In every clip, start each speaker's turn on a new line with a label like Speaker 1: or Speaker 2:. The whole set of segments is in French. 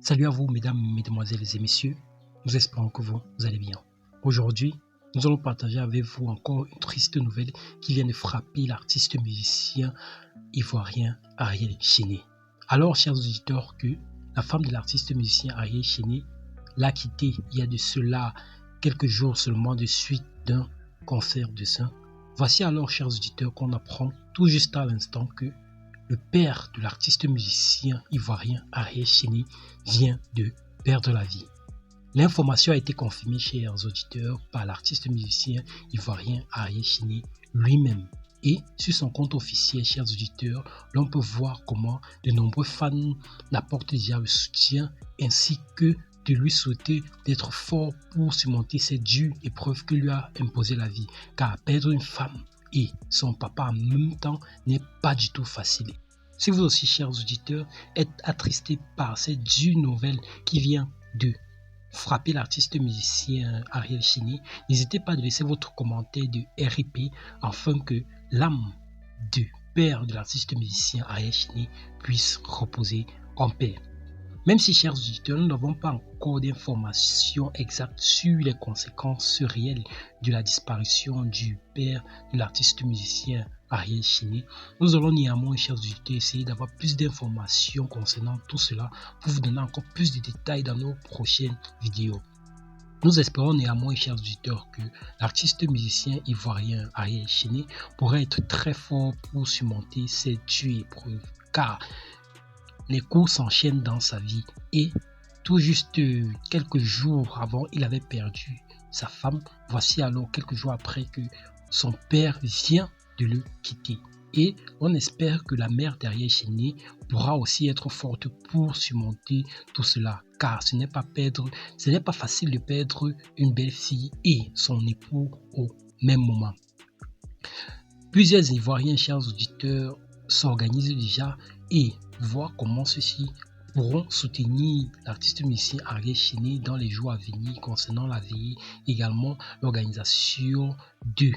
Speaker 1: Salut à vous, mesdames, mesdemoiselles et messieurs. Nous espérons que vous allez bien. Aujourd'hui, nous allons partager avec vous encore une triste nouvelle qui vient de frapper l'artiste musicien ivoirien Ariel Chéné. Alors, chers auditeurs, que la femme de l'artiste musicien Ariel Chéné l'a quitté il y a de cela quelques jours seulement de suite d'un cancer du sein. Voici alors, chers auditeurs, qu'on apprend tout juste à l'instant que le père de l'artiste musicien ivoirien Ariel Chéné vient de perdre la vie. L'information a été confirmée, chers auditeurs, par l'artiste musicien ivoirien Ariel Chéné lui-même. Et sur son compte officiel, chers auditeurs, l'on peut voir comment de nombreux fans l'apportent déjà le soutien ainsi que de lui souhaiter d'être fort pour surmonter cette dure épreuve que lui a imposé la vie. Car perdre une femme et son papa en même temps n'est pas du tout facile. Si vous aussi, chers auditeurs, êtes attristés par cette dure nouvelle qui vient de frapper l'artiste musicien Ariel Chéné, n'hésitez pas à laisser votre commentaire de RIP afin que l'âme du père de l'artiste musicien Ariel Chéné puisse reposer en paix. Même si, chers auditeurs, nous n'avons pas encore d'informations exactes sur les conséquences réelles de la disparition du père de l'artiste musicien Ariel Chéné, nous allons néanmoins, chers auditeurs, essayer d'avoir plus d'informations concernant tout cela pour vous donner encore plus de détails dans nos prochaines vidéos. Nous espérons néanmoins, chers auditeurs, que l'artiste musicien ivoirien Ariel Chéné pourrait être très fort pour surmonter cette dure épreuve, car les coups s'enchaînent dans sa vie et tout juste quelques jours avant, il avait perdu sa femme. Voici alors quelques jours après que son père vient de le quitter. Et on espère que la mère d'Ariel Chéné pourra aussi être forte pour surmonter tout cela. Car ce n'est pas facile de perdre une belle fille et son époux au même moment. Plusieurs Ivoiriens, chers auditeurs, s'organisent déjà et voir comment ceux-ci pourront soutenir l'artiste musicien Ariel Chéné dans les jours à venir concernant la veillée, également l'organisation de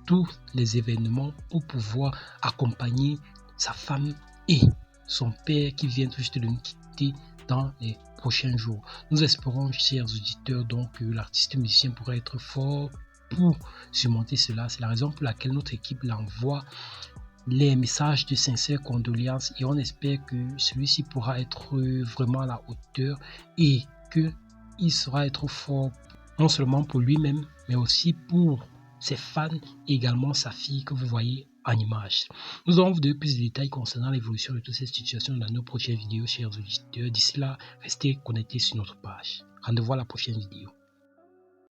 Speaker 1: tous les événements pour pouvoir accompagner sa femme et son père qui vient tout juste de nous quitter dans les prochains jours. Nous espérons, chers auditeurs, donc que l'artiste musicien pourrait être fort pour surmonter cela. C'est la raison pour laquelle notre équipe l'envoie les messages de sincères condoléances et on espère que celui-ci pourra être vraiment à la hauteur et qu'il sera être fort non seulement pour lui-même mais aussi pour ses fans et également sa fille que vous voyez en image. Nous allons vous donner plus de détails concernant l'évolution de toutes ces situations dans nos prochaines vidéos, chers auditeurs. D'ici là, restez connectés sur notre page. Rendez-vous à la prochaine vidéo.